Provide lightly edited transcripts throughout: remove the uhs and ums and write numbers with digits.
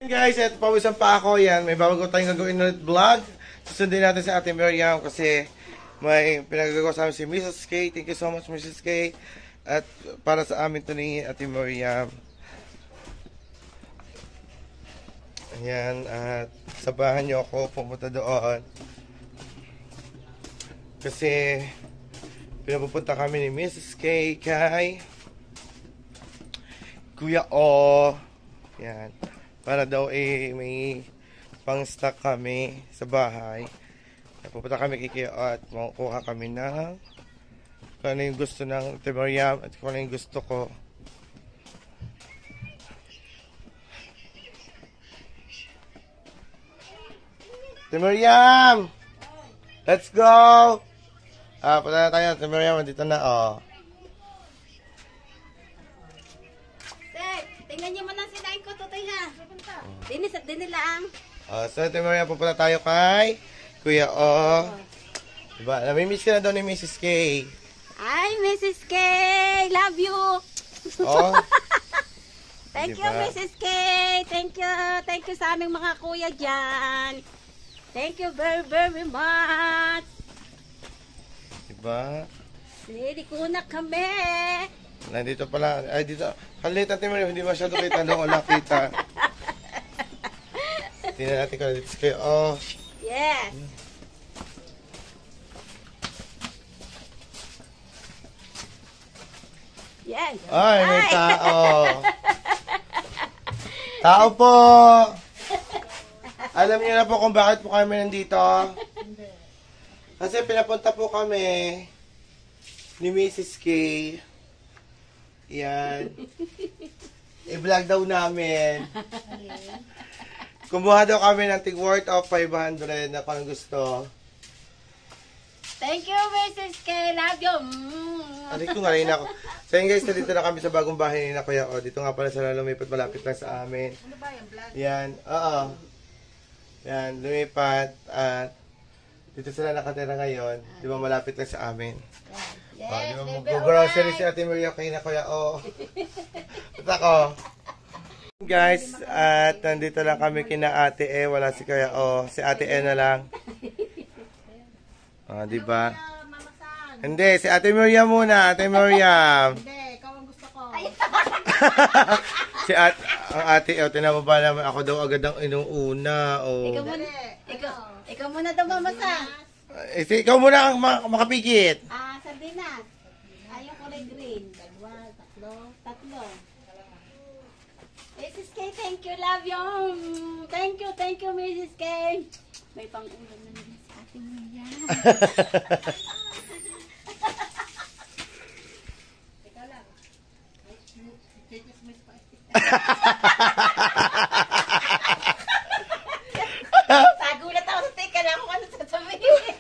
Guys, eto pawisan pa ako yan. May bago tayong gagawin ulit vlog. Susundin natin sa Ate Miriam kasi may pinagagawa sa amin si Mrs. K. Thank you so much, Mrs. K. At para sa amin to ni Ate Miriam. Ayan, at sabahan niyo ako pumunta doon. Kasi pinapupunta kami ni Mrs. K kay Kuya O. Yan. Para daw may pang-stock kami sa bahay. Pupunta kami kay Kuya O at makukuha kami ng kung ano yung gusto ng Ate Miriam at kung ano yung gusto ko. Ate Miriam! Let's go! Punta na tayo. Ate Miriam, dito na, oh. Tingnan niyo mo nang sinain ko, Totoy, ha? Dinis at dinilaang. So, Ate Miriam, pupunta tayo kay Kuya O. Diba? Namimiss ka na daw ni Mrs. K. Ay, Mrs. K! Love you! Oh. Thank you, Mrs. K! Thank you! Thank you sa aming mga kuya dyan! Thank you very, very much! Diba? Ready ko na kami! Nandito pala. Ay, dito. Halit, Ate Miriam, hindi masyado kita doon. Wala kita. Tingnan natin kung dito kayo. Oh. Yes! Yes! Ay, may tao. Tao po. Alam niyo na po kung bakit po kami nandito. Kasi pinapunta po kami ni Mrs. K. Yan. I-vlog daw namin. Kumuha daw kami ng tig-worth of 500 na kung gusto. Thank you, Mrs. K. Love you! Aray ko nga rin ako. So yun guys, dito na kami sa bagong bahay ni na Kuya O. Dito nga pala sila lumipat, malapit lang sa amin. Ano ba yung vlog? Yan, oo. Yan, lumipat at dito sila nakatira ngayon. Di ba malapit lang sa amin? Yes, Di ba baby, mag-grocery alright. si Ate Maria kay na Kuya O. At ako. Guys, at nandito lang kami kina Ate E. Wala si Kuya O. Si Ate E na lang. Di ba? Hindi, si Ate Miriam muna. Ate Miriam. Hindi, ikaw ang gusto ko. Si ang Ate E, tinababa naman ako daw agad ang inuuna. Oh. Ikaw muna daw mamasa. Ikaw muna ang makapikit. Sardinas. Yung kulay green. Dalawa, tatlo. Mrs. K, thank you, love you. Thank you, Mrs. K. May pang-ulam na naman sa ating Mia. Ikaw lang. Nagulat ako sa teka lang kung ano sasabihin.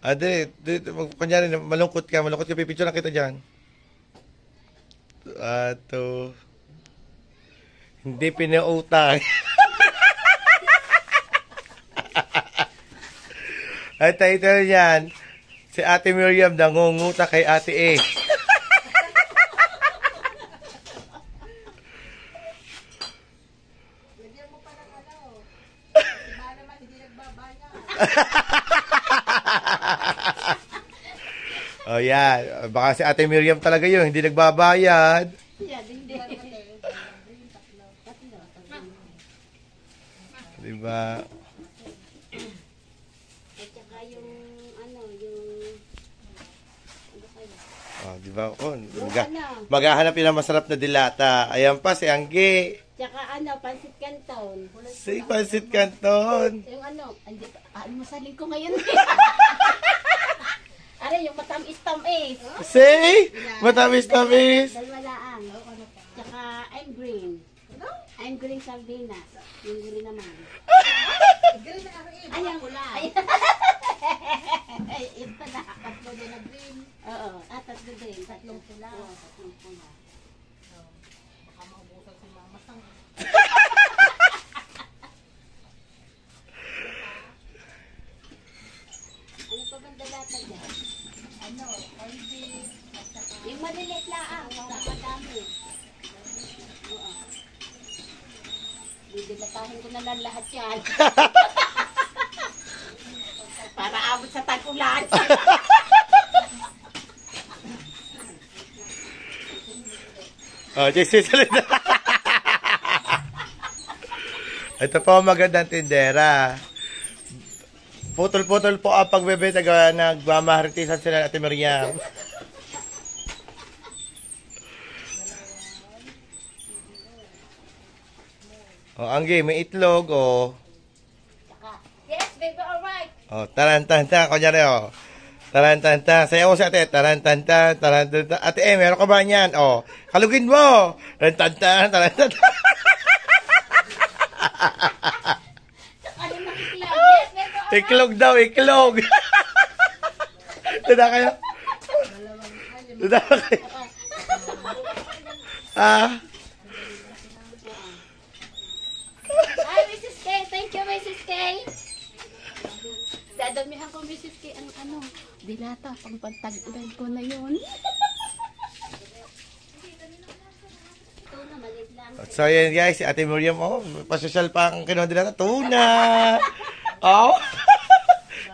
Ade, kunyari, malungkot ka, pipicture na kita dyan. Ato. Hindi pinautang. At title yan, si Ate Miriam nangunguta kay Ate E. Bigyan mo pa ng ano. Iba naman, hindi nagbabaya. Oh, yan. Baka si Ate Miriam talaga yun, hindi nagbabayad. Yan, hindi. Diba? At saka yung, ano, yung... Ano kayo? Oh, diba? Oh, maghahanap yun ng masarap na dilata. Ayan pa, si Angge. Tsaka ano, pansit canton. Si Pansit Canton. Yung ano, hindi pa, masaling ko ngayon. Are, yung matamis-tamis. Say, matamis-tamis. Dalawa laang. Tsaka I'm green. I'm green sardinas. Yung green naman. Ayan, kulay. Ito na. Tatlo din na green. Oo, tatlo din. Tatlong pula. Oo, tatlong pula. Baka maubusan si mama sang. dilata dyan? Yung maliliit lang, madami. Oo. Didilatahin ko na lang lahat yan. Para abot sa tag-ulan. Oh, susunod na. Ito po ang magandang tindera. Putol-putol po ang pagbebenta gawa nagmamaritisan sila ng Ate Miriam. Oh, Anggi, may itlog, oh. Yes, baby, alright. Oh, tarantanta, kunyari, oh. Tarantanta, sayaw mo sa ate, tarantanta, tarantanta. Ate, meron ka ba niyan? Oh, kalugin mo. Tarantanta, tarantanta. Ano nakikiyak? Yes, baby, alright. Iklog daw, iklog. Tada kayo? Tada kayo? Ah? Hi, Mrs. K. Thank you, Mrs. K. Dadamihan ko, Mrs. K, ang ano, dilata, pang pantag-ulan ko na yun. Ito na, maliit lang. So, yan guys, si Ate Miriam, oh, pasosyal pa ang kinuha nila. Tuna! Oh!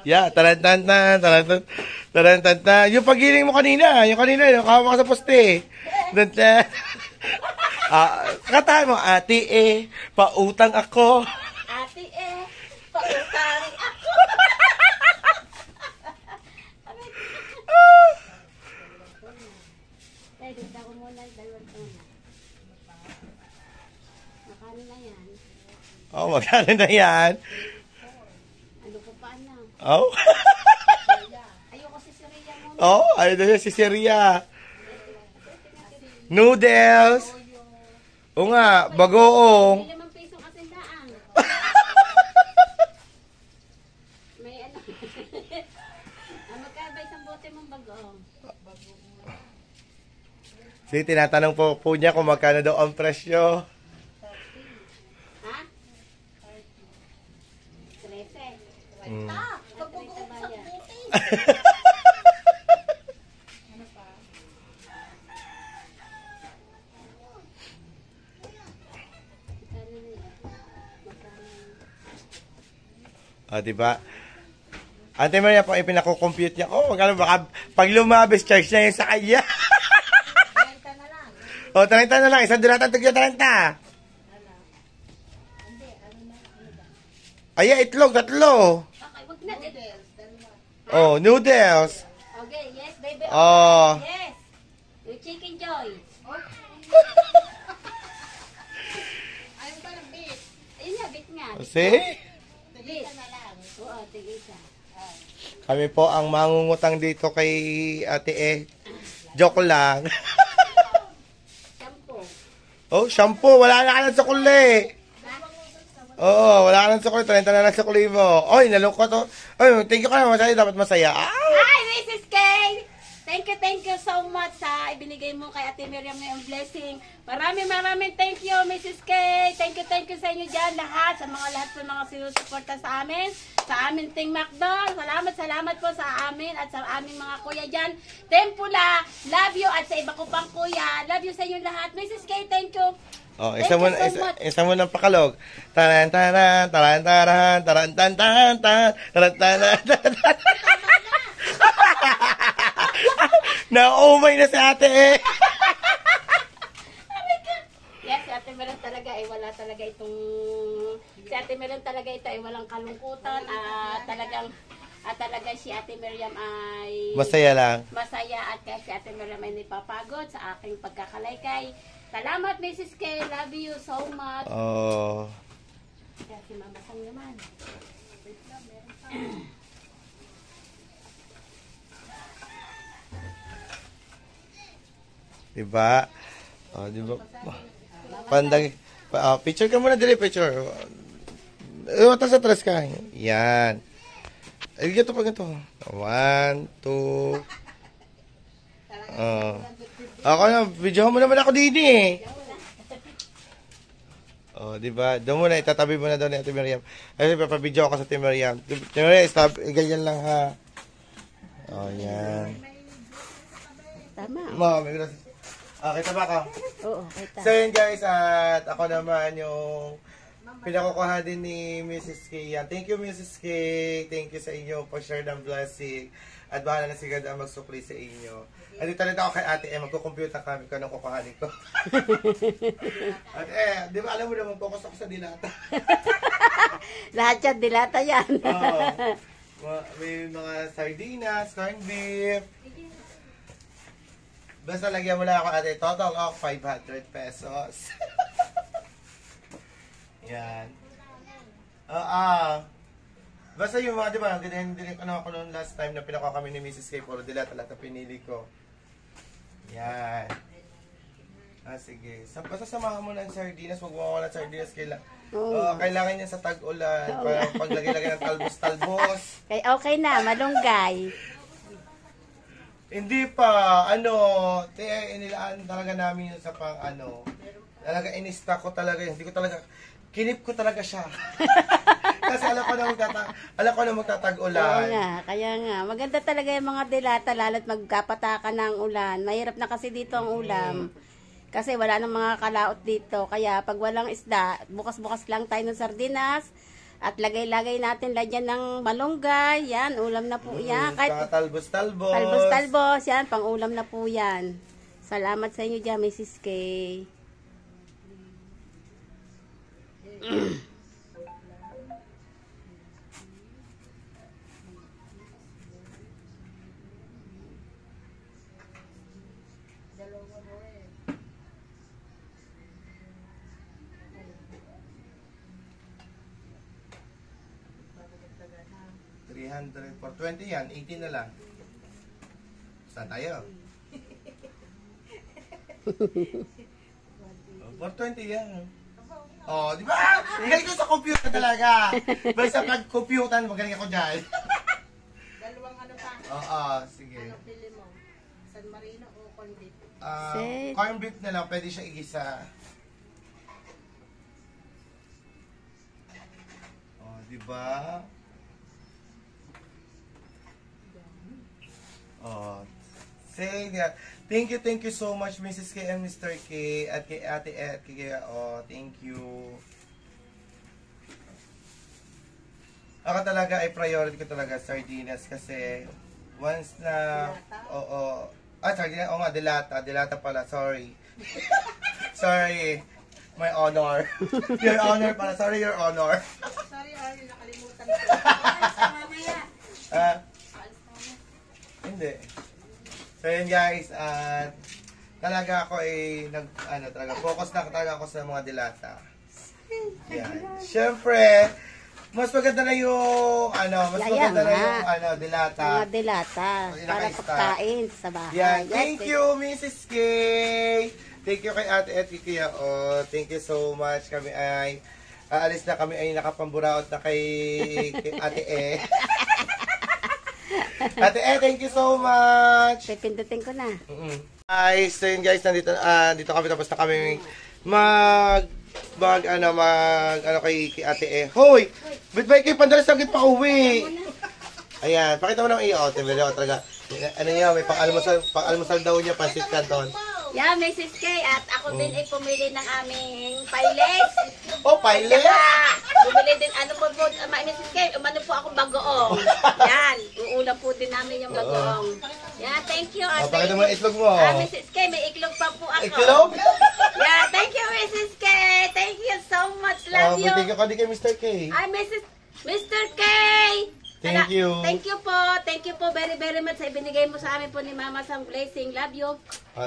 Yeah, tarantanta, tarantanta, tarantanta. Yung pagiling mo kanina, yung hawak ka sa poste. Tarantanta. Katahan mo, ate pautang ako. Ate pautang ako. Ay, dito ko muna yung dalawang tuna. Makano na yan? Oh, magkano na yan? Ano ko pa na? Oh? Ayoko si Siriya muna. Oh, ayun na siya si Seria. Noodles. O nga, bagoong. May 5 pisong asindaan. May ano. Magkaba isang bote mong bagoong. Sige, tinatanong po niya kung magkano daw ang presyo. Ha? 13. Mm. Pag-ugoong sa buti. O, diba? Ate Maria, pag ipinakukompute niya, oh, magkano baka pag lumabis, charge na yun sa kanya. 30 na lang. O, 30 na lang. Isang dilata tagyo 30. Ay, itlog, 3. Okay, wag na. Oh, noodles. Okay, yes, baby. Oh. Yes. Yung chicken joy. Ayun ba ng beef? Ayun nga, beef nga. See? Beef. Oo, tig-isa. Kami po ang mangungutang dito kay Ate Joke lang. Shampoo. Oh, shampoo. Wala na ka ng sukuli. Oo, wala ka ng sukuli. 30 na lang sukuli mo. Oy, nalungkot to. Oy, thank you ka na. Masaya. Dapat masaya. Ah! Hi, Mrs. K! Thank you so much sa ibinigay mo kay Ate Miriam ngayong blessing. Maraming thank you, Mrs. K. Thank you sa inyo dyan lahat, sa mga sinusuporta sa amin, sa aming Team MacDo. Salamat po sa amin at sa aming mga kuya dyan. Tempula, love you, at sa iba ko pang kuya, love you sa inyo lahat. Mrs. K, thank you. Oh, Thank you so much. isa mo ng pakalog. Taran-taran, taran-taran, taran-tan-tan, taran-taran. Naumay na si ate Yes, si Ate Meron talaga ay wala talaga itong si Ate Meron talaga ito ay walang kalungkutan at talaga si Ate Miriam ay Masaya lang. masaya at kaya si Ate Miriam ay napapagod sa aking pagkakalaykay. Salamat, Mrs. K. Love you so much. Oh. Kaya si Mama Sang naman. Diba? Oh, diba? Pandag. Picture ka muna dili, picture. Tapos atras ka. Yan. Ay, ganito pa ganito. 1, 2. Ako na, video mo naman ako dito eh. Oh, di ba? Doon muna, itatabi mo na daw ni Ate Miriam. Ay, papabidyo ako sa Ate Miriam. Ate Miriam, stop, ganyan lang ha. Oh, yan. Tama. May glas. Kita ba ka? Oo, kita. So yun guys, at ako naman yung pinakukuha din ni Mrs. K. Yan. Thank you Mrs. K. Thank you sa inyo for share ng blessing. At bahala na si God ang magsukli sa inyo. Andito rin ako kay ate magkukomputer kami kung anong kukuhanin ko. At di ba alam mo naman, focus ako sa dilata. Lahat yan, dilata yan. May mga sardinas, corned beef. Basta lagyan mo lang ako ate, total of 500 pesos. Yan. Basta yung mga, di ba, hindi ako noon last time na pinakuha kami ni Mrs. K. Puro dilata, lahat na pinili ko. Yan. Sige. Basta samahan mo ng sardinas, huwag mo ako ng sardinas. Kailangan niya sa tag-ulan. Para paglagay-lagay ng talbos-talbos. Okay na, malunggay. Hindi pa, inilaan talaga namin yun sa talaga in-stock ko talaga yun. Hindi ko talaga, kinip ko talaga siya. Kasi alam ko na magtatag-ulan. Kaya nga. Maganda talaga yung mga dilata, lalo't magkapataka ng ulan. Mahirap na kasi dito ang ulam. Kasi wala nang mga kalaot dito. Kaya pag walang isda, bukas-bukas lang tayo ng sardinas. At lagay-lagay natin lagyan ng malunggay. Yan, ulam na po yan. Kahit talbos-talbos. Talbos-talbos. Yan, pang ulam na po yan. Salamat sa inyo dyan, Mrs. K. For 20 yan, 18 na lang. Saan tayo? For 20 yan. Di ba? Galing ko sa computer talaga. Basta pag computer, magaling ako dyan. Dalawang pa? Sige. Pili mo? San Marino o corned beef? Corned beef na lang, pwede siya igisa. Di ba? Thank you so much Mrs. K and Mr. K at kay Ate Ed, thank you. Ako talaga ay priority ko talaga sardinas kasi once na sardinas, dilata pala, sorry. Sorry. My honor. Your honor pala, sorry your honor. Sorry, nakalimutan ko. Hindi. So yun guys, talaga ako talaga focus na talaga ako sa mga dilata. Yan. Siyempre, mas maganda na yung dilata. Mga dilata para pagkain sa bahay. Yan. Thank you Mrs. K. Thank you kay Ate Ed Kikya. Thank you so much. Kami ay aalis na, kami ay nakapamburaot na kay Ate Ed. Ate thank you so much. Pipindutin ko na. Guys, so yun guys, dito kami, tapos na kami kay Ate Hoy! Ba't ba kayo pandalas na pa uwi? Ayan, pakita mo ng iyo. Talaga. May pang-almusal daw niya, pansit canton. Yeah, Mrs. K, at ako din ay pumili ng aming pailes. Pailes? Bumili din, Mrs. K, po ako bagoong. Yan, uulam po din namin yung bagoong. Yeah, thank you. Pakita mo yung itlog mo. Mrs. K, may iklog pa po ako. Iklog? Yeah, thank you, Mrs. K. Thank you so much. Love you. Thank you kay Mr. K. Mr. K. Thank you. Thank you po. Thank you po very, very much sa ibinigay mo sa amin po ni Mama sang blessing. Love you.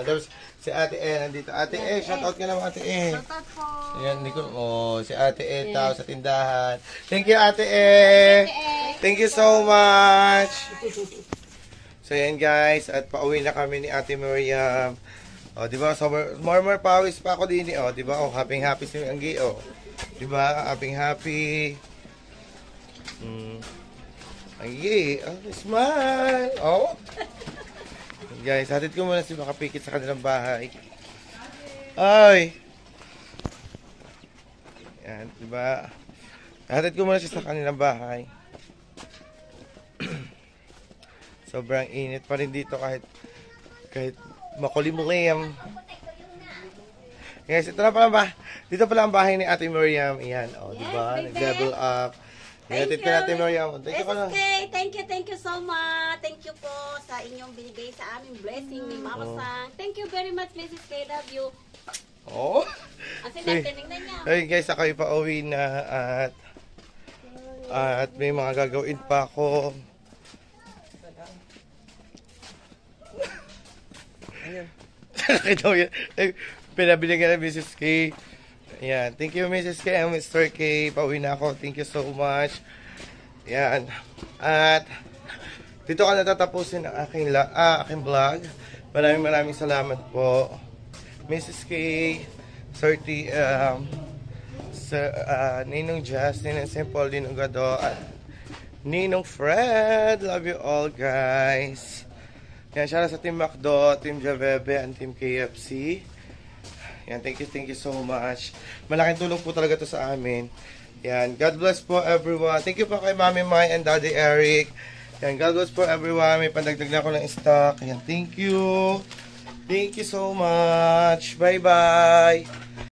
There's si Ate nandito. Ate shout out ka naman Ate Shout out po. Ayan, si Ate tao sa tindahan. Thank you Ate Thank you so much. So yan guys, at pauwi na kami ni Ate Miriam. Di ba? So, more pawis pa ako din. Di ba? Happy si Anggi. Di ba? Happy. Anggi, smile. Guys, hatid ko muna si Makapikit sa kanilang bahay. Ay. Yan, di ba? Hatid ko muna siya sa kanilang bahay. Sobrang init pa rin dito kahit makulimlim. Guys, ito na pala ba? Dito pala ang bahay ni Ate Miriam. Ayan, oh, di ba? Yes, baby. Nag-level up. Thank Thank you. you, Ate Miriam. Thank you pala. SSK, thank you so much. Thank you po sa inyong binigay sa aming blessing ni Mama Sang. Thank you very much, Mrs. K. Love you. Oh. Kasi Hey. natinignan niya. Hey guys, ako ipa-uwi na at may mga gagawin pa ako. Nakita mo yun? Eh, pinabili ka na Mrs. K. Ayan. Thank you Mrs. K and Mr. K. Pauwi na ako. Thank you so much. Ayan. At dito ka natatapusin ang aking vlog. Maraming salamat po. Mrs. K, Sir T, Ninong Justin and Simple Dinugado at Ninong Fred. Love you all guys. Yan, shout out sa Team Macdo, Team Javebe, and Team KFC. Yan, thank you so much. Malaking tulong po talaga to sa amin. Yan, God bless po everyone. Thank you po kay Mami Mai and Daddy Eric. Yan, God bless po everyone. May pandagdag na ako ng stock. Yan, thank you. Thank you so much. Bye-bye.